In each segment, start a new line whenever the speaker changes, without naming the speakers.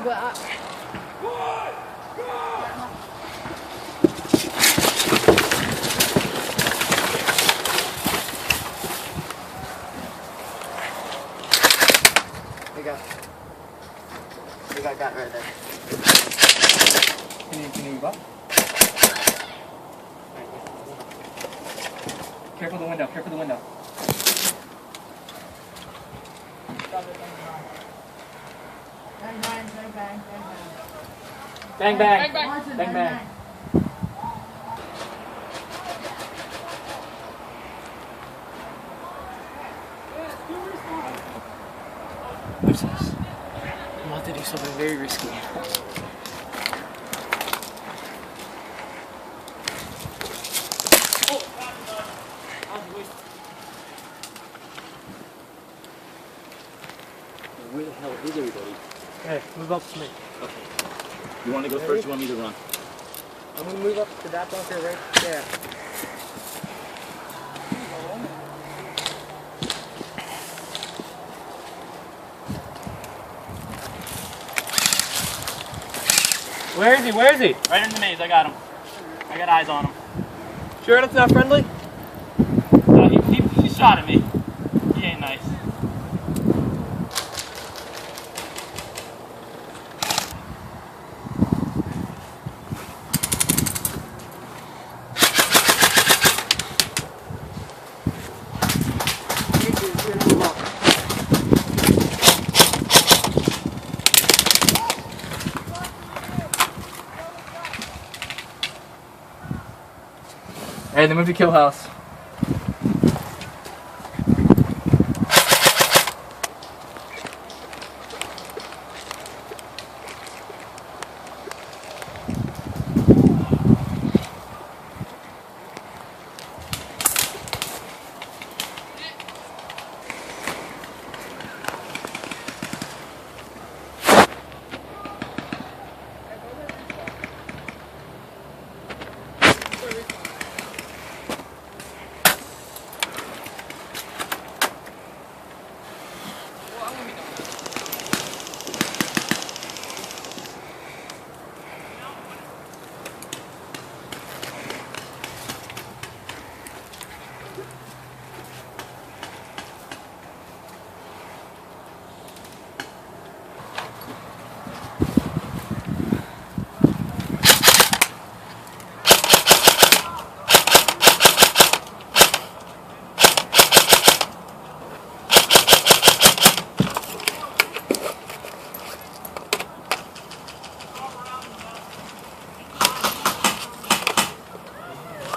but
There you go. You got that right there.
Can you move up? Careful the window, careful the window.
bang, bang, bang, bang, bang,
Bang, bang.
bang,
Bang, bang. Bang. What's this? I'm about to do something very risky. Where the hell is everybody?
Hey, move up to me.
Okay. You want to go first? You want me to run?
I'm gonna move up to that bunker right there.
Where is he? Where is he?
Right in the maze. I got him. I got eyes on him.
Sure that's not friendly?
He shot at me. He ain't nice. Hey, the movie Kill House.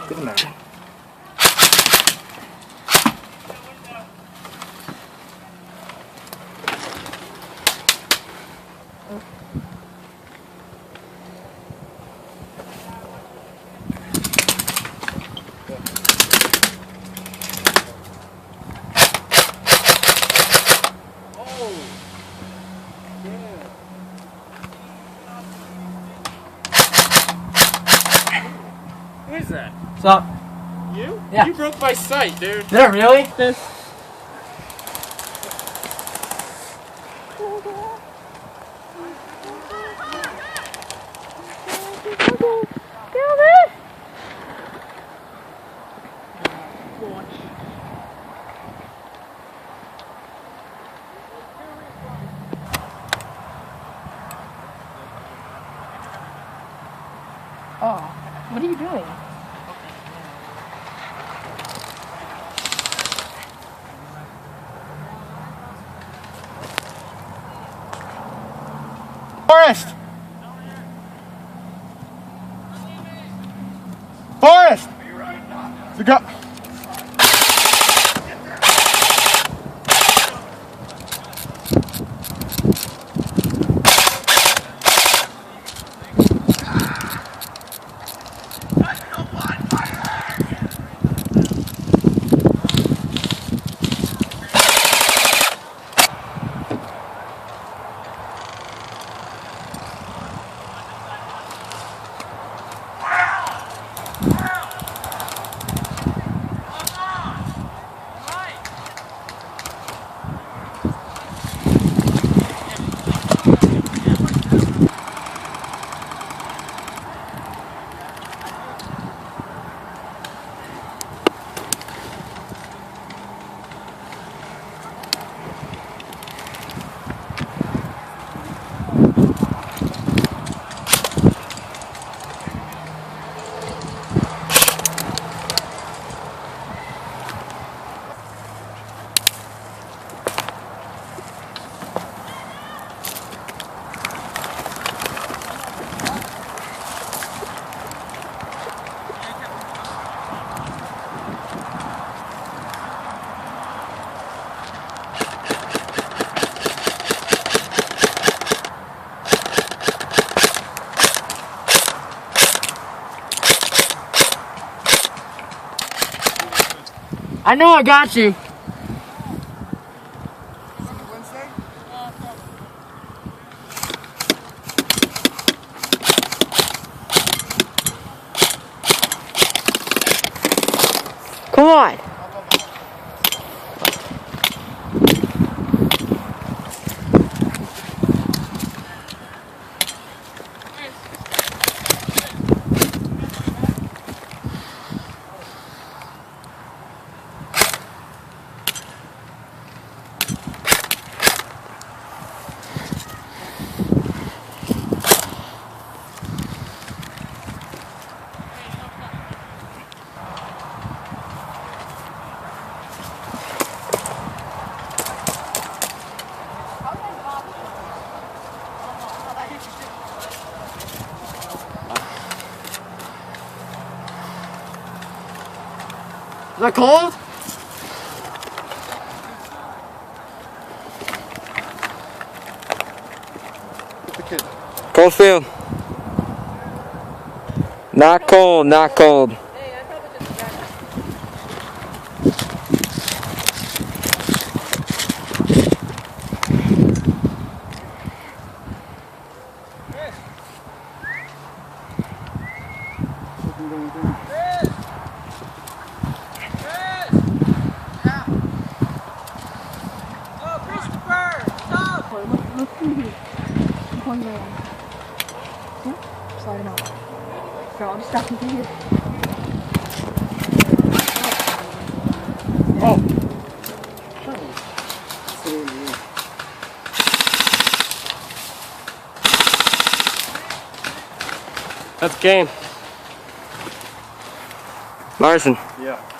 Good man.
Who is that?
What's up?
You?
Yeah.
You broke my sight, dude.
Did I really? This.
Oh, what are you doing?
Forrest! Forrest! The go.
I know I got you. Come on. Is that cold?
Cold field. Not cold, not cold.
One more. Yeah? Slide him out. Here, I'll just stop him here.
Oh.
That's game. Larson.
Yeah.